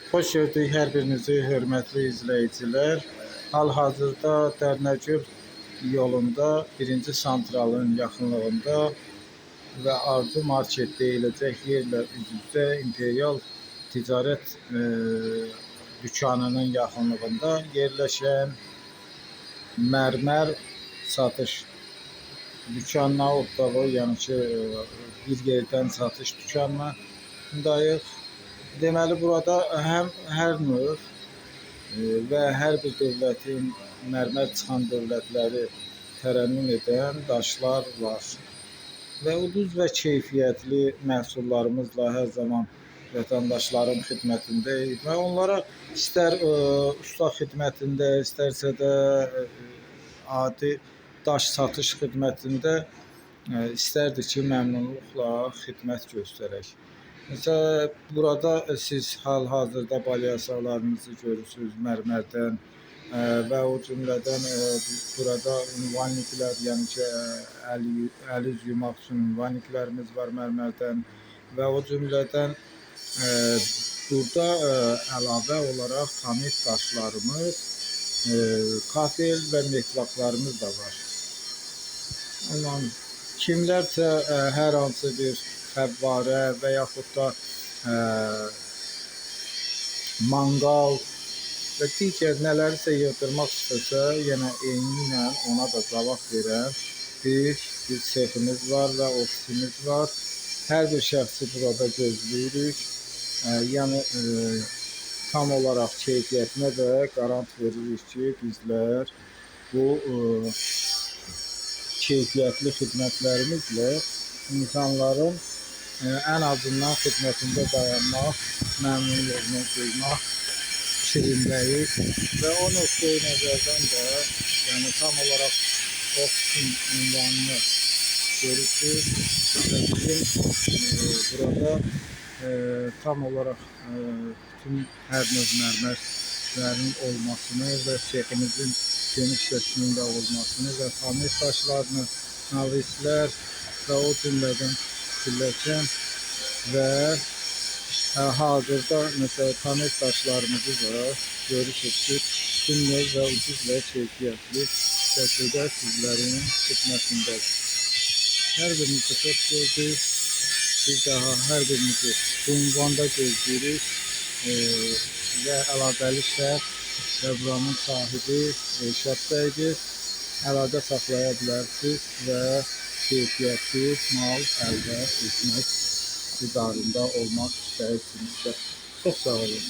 Hoş gördük hər birinizi, hörmətli izləyicilər. Hal-hazırda Dərnəgül yolunda 1-ci santralın yaxınlığında və Arzu Market deyiləcək yerlə üz-üzə İmperial Ticarət dükanının yaxınlığında yerləşən mərmər satış dükanına otdağı, yəni ki, bir yerdən satış dükanındayıq. Deməli, burada həm hər növ və hər bir dövlətin mərmər çıxan dövlətləri tərənnüm edən daşlar var. Və ucuz və keyfiyyətli məhsullarımızla hər zaman vətəndaşların xidmətindəyik və onlara istər usta xidmətində, istərsə də adi daş satış xidmətində istərdik ki, məmnunluqla xidmət göstərək. Mesela burada siz hal-hazırda balyasalarınızı görürsünüz mərmərdən və o cümlədən burada ünvanliklər, yəni ki, əl üz yumaq üçün ünvanliklərimiz var mərmərdən və o cümlədən burada əlavə olaraq tamir daşlarımız, kafel və metlaqlarımız da var. Kimlərsə hər hansı bir fəvvarə və yaxud da manqal və digər nələrsə yığdırmaq istəsə, yenə eyni ilə ona da cavab verən bir seximiz var və ofisimiz var. Hər bir şəxsi burada gözləyirik. Yəni tam olaraq keyfiyyətinə də qarant veririk ki, bizlər bu keyfiyyətli xidmətlərimizlə insanların ən azından xidmətində dayanmaq, məmnunluğunu duymaq fikrindəyik və o nöqteyi nəzərdən də yəni tam olaraq ofisin ünvanını görürsünüz və bizim burada tam olaraq bütün hər növ mərmərlərin olmasını və seximizin geniş seçimində olmasını və tamir daşlarını, navislər və o cümlədən pilləkən və hazırda mesela tamir daşlarımızı da görürsünüz ki, bütün növ və ucuz və keyfiyyətli şəkildə sizlərin xidmətindədir. Hər birinizi xoş gördük. Bir daha hər birinizi bu ünvanda gözləyirik və əlaqəli şəxs və buranın sahibi Rəşad bəydir. Əlaqə saxlaya bilərsiniz və keyfiyyətli mal əldə etmək iqtidarında olmaq istəyirsinizsə. Çox sağ olun.